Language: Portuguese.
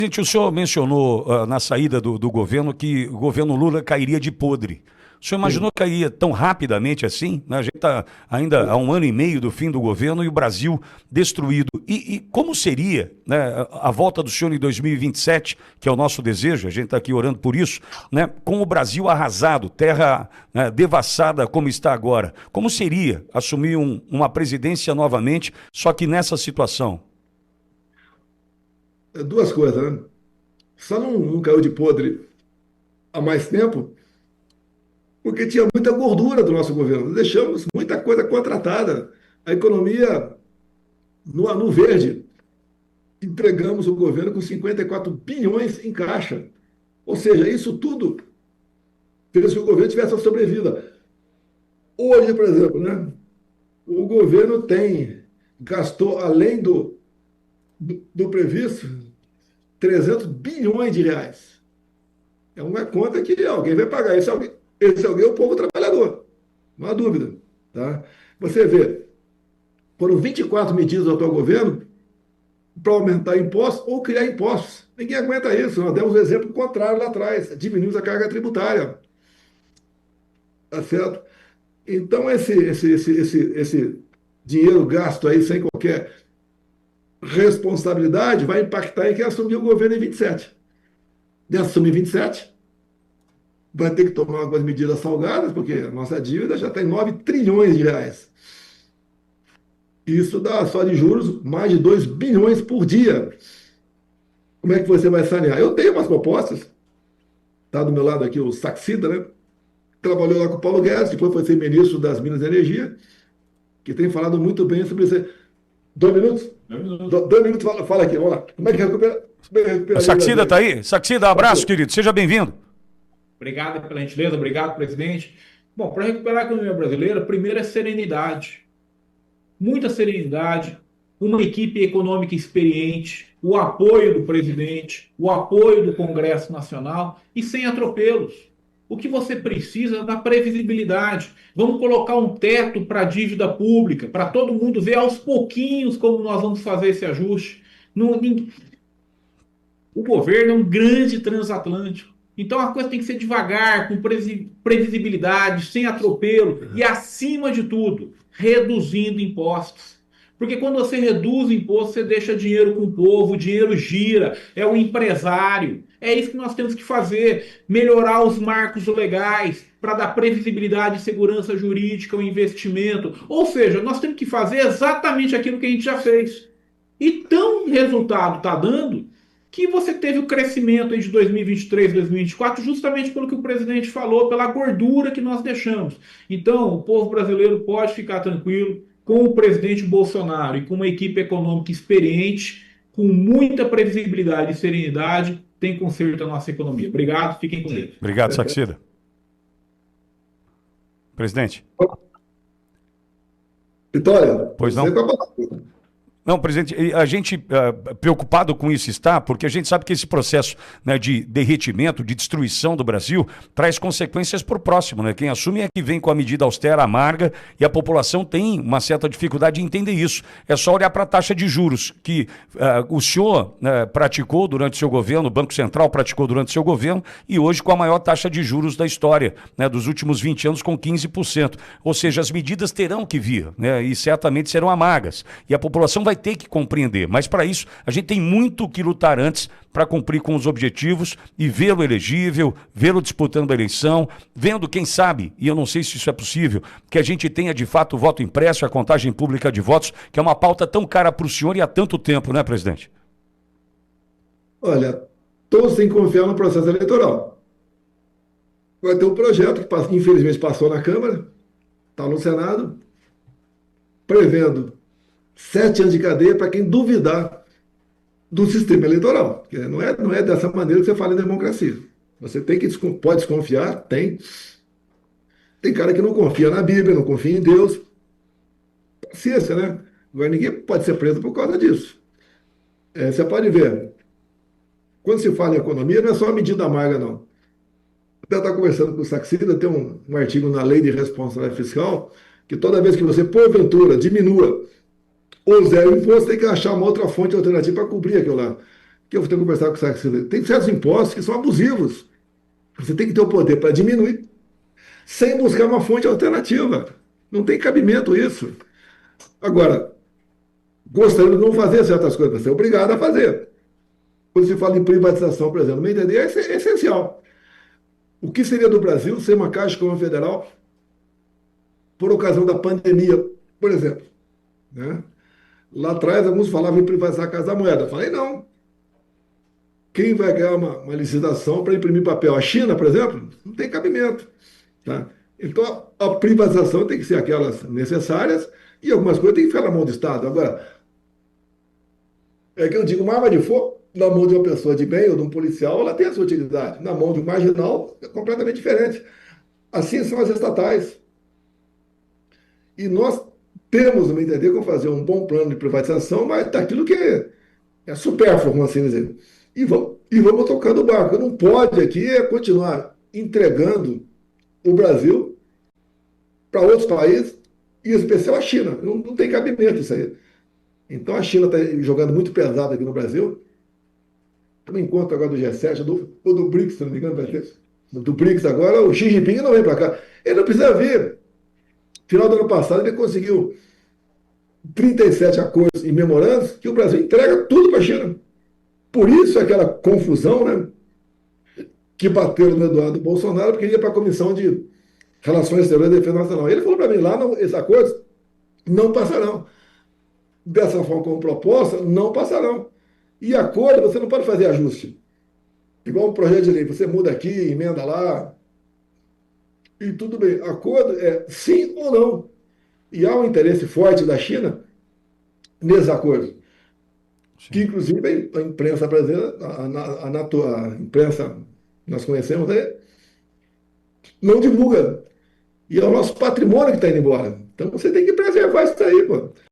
Gente, o senhor mencionou na saída do governo que o governo Lula cairia de podre. O senhor imaginou Sim. que cairia tão rapidamente assim? Né? A gente está ainda há um ano e meio do fim do governo e o Brasil destruído. E como seria, né, a volta do senhor em 2027, que é o nosso desejo, a gente está aqui orando por isso, né, com o Brasil arrasado, terra, né, devassada como está agora? Como seria assumir uma presidência novamente, só que nessa situação? Duas coisas, né? Só não caiu de podre há mais tempo porque tinha muita gordura do nosso governo. Deixamos muita coisa contratada. A economia no verde. Entregamos o governo com 54 bilhões em caixa. Ou seja, isso tudo fez que o governo tivesse a sobrevida. Hoje, por exemplo, né, o governo gastou, além do previsto, 300 bilhões de reais. É uma conta que alguém vai pagar. Esse alguém é o povo trabalhador, não há dúvida. Tá? Você vê, foram 24 medidas do atual governo para aumentar impostos ou criar impostos. Ninguém aguenta isso. Nós demos o exemplo contrário lá atrás. Diminuímos a carga tributária. Tá certo? Então, esse dinheiro gasto aí sem qualquer responsabilidade vai impactar em quem assumir o governo em 27. De assumir 27, vai ter que tomar algumas medidas salgadas, porque a nossa dívida já está em 9 trilhões de reais. Isso dá só de juros mais de 2 bilhões por dia. Como é que você vai sanear? Eu tenho umas propostas. Está do meu lado aqui o Saxida, né? Trabalhou lá com o Paulo Guedes, depois foi ser ministro das Minas e Energia, que tem falado muito bem sobre isso. 2 minutos? 2 minutos. 2 minutos, fala aqui, vamos lá. Como é que A recuperaria o Saxida está Brasil? aí? Saxida, abraço, querido. Seja bem-vindo. Obrigado pela gentileza, obrigado, presidente. Bom, para recuperar a economia brasileira, primeiro é serenidade, muita serenidade, uma equipe econômica experiente, o apoio do presidente, o apoio do Congresso Nacional e sem atropelos. O que você precisa é da previsibilidade. Vamos colocar um teto para a dívida pública, para todo mundo ver aos pouquinhos como nós vamos fazer esse ajuste. O governo é um grande transatlântico. Então a coisa tem que ser devagar, com previsibilidade, sem atropelo e, acima de tudo, reduzindo impostos. Porque quando você reduz o imposto, você deixa dinheiro com o povo, o dinheiro gira, é o empresário. É isso que nós temos que fazer: melhorar os marcos legais para dar previsibilidade e segurança jurídica ao investimento. Ou seja, nós temos que fazer exatamente aquilo que a gente já fez. E tão resultado está dando que você teve o crescimento aí de 2023, 2024, justamente pelo que o presidente falou, pela gordura que nós deixamos. Então, o povo brasileiro pode ficar tranquilo com o presidente Bolsonaro e com uma equipe econômica experiente, com muita previsibilidade e serenidade, tem conserto a nossa economia. Obrigado, fiquem com Deus. Obrigado, Saxida. Presidente. Vitória, Pois você não? com a palavra. Não, presidente, a gente preocupado com isso está, porque a gente sabe que esse processo, né, de derretimento, de destruição do Brasil, traz consequências para o próximo, né? Quem assume é que vem com a medida austera, amarga, e a população tem uma certa dificuldade de entender isso. É só olhar para a taxa de juros que o senhor praticou durante o seu governo, o Banco Central praticou durante o seu governo, e hoje com a maior taxa de juros da história, né, dos últimos 20 anos, com 15%. Ou seja, as medidas terão que vir, né, e certamente serão amargas. E a população vai ter que compreender, mas para isso a gente tem muito que lutar antes para cumprir com os objetivos e vê-lo elegível, vê-lo disputando a eleição, vendo, quem sabe, e eu não sei se isso é possível, que a gente tenha de fato o voto impresso, a contagem pública de votos, que é uma pauta tão cara para o senhor e há tanto tempo, né, presidente? Olha, todos têm que confiar no processo eleitoral. Vai ter um projeto que, infelizmente, passou na Câmara, está no Senado, prevendo 7 anos de cadeia para quem duvidar do sistema eleitoral. Porque não é dessa maneira que você fala em democracia. Você pode desconfiar, tem. Tem cara que não confia na Bíblia, não confia em Deus. Paciência, né? Agora ninguém pode ser preso por causa disso. Você pode ver, quando se fala em economia, não é só uma medida amarga, não. Até estava conversando com o Saxida, tem um artigo na Lei de Responsabilidade Fiscal, que toda vez que você, porventura, diminua ou zero imposto, tem que achar uma outra fonte alternativa para cobrir aquilo lá. que eu vou ter que conversar com o Saxo. Tem certos impostos que são abusivos. Você tem que ter o poder para diminuir sem buscar uma fonte alternativa. Não tem cabimento isso. Agora, gostaríamos de não fazer certas coisas, mas é obrigado a fazer. Quando se fala em privatização, por exemplo, me entender, é essencial. O que seria do Brasil ser uma Caixa Econômica Federal por ocasião da pandemia, por exemplo? Né? Lá atrás, alguns falavam em privatizar a Casa da Moeda. Eu falei, não. Quem vai ganhar uma licitação para imprimir papel? A China, por exemplo? Não tem cabimento. Tá? Então, a privatização tem que ser aquelas necessárias e algumas coisas tem que ficar na mão do Estado. Agora, é que eu digo, uma arma de fogo na mão de uma pessoa de bem ou de um policial, ela tem a sua utilidade. Na mão de um marginal, é completamente diferente. Assim são as estatais. E nós temos, me entender, como fazer um bom plano de privatização, mas daquilo que é supérfluo, vamos assim dizer. E vamos tocando o barco. Não pode aqui continuar entregando o Brasil para outros países, e em especial a China. Não tem cabimento isso aí. Então a China está jogando muito pesado aqui no Brasil. Tem um encontro agora do G7, ou do BRICS, se não me engano, vai ter. Do BRICS agora, o Xi Jinping não vem para cá. Ele não precisa vir. Final do ano passado, ele conseguiu 37 acordos e memorandos que o Brasil entrega tudo para a China. Por isso aquela confusão, né, que bateu no Eduardo Bolsonaro, porque ele ia para a Comissão de Relações Exteriores e Defesa Nacional. Ele falou para mim, lá não, esses acordos não passarão. Dessa forma como proposta, não passarão. E acordo, você não pode fazer ajuste. Igual um projeto de lei, você muda aqui, emenda lá, e tudo bem. Acordo é sim ou não. E há um interesse forte da China nesses acordos. Que, Sim. inclusive, a imprensa brasileira, a imprensa nós conhecemos, não divulga. E é o nosso patrimônio que está indo embora. Então você tem que preservar isso aí, pô.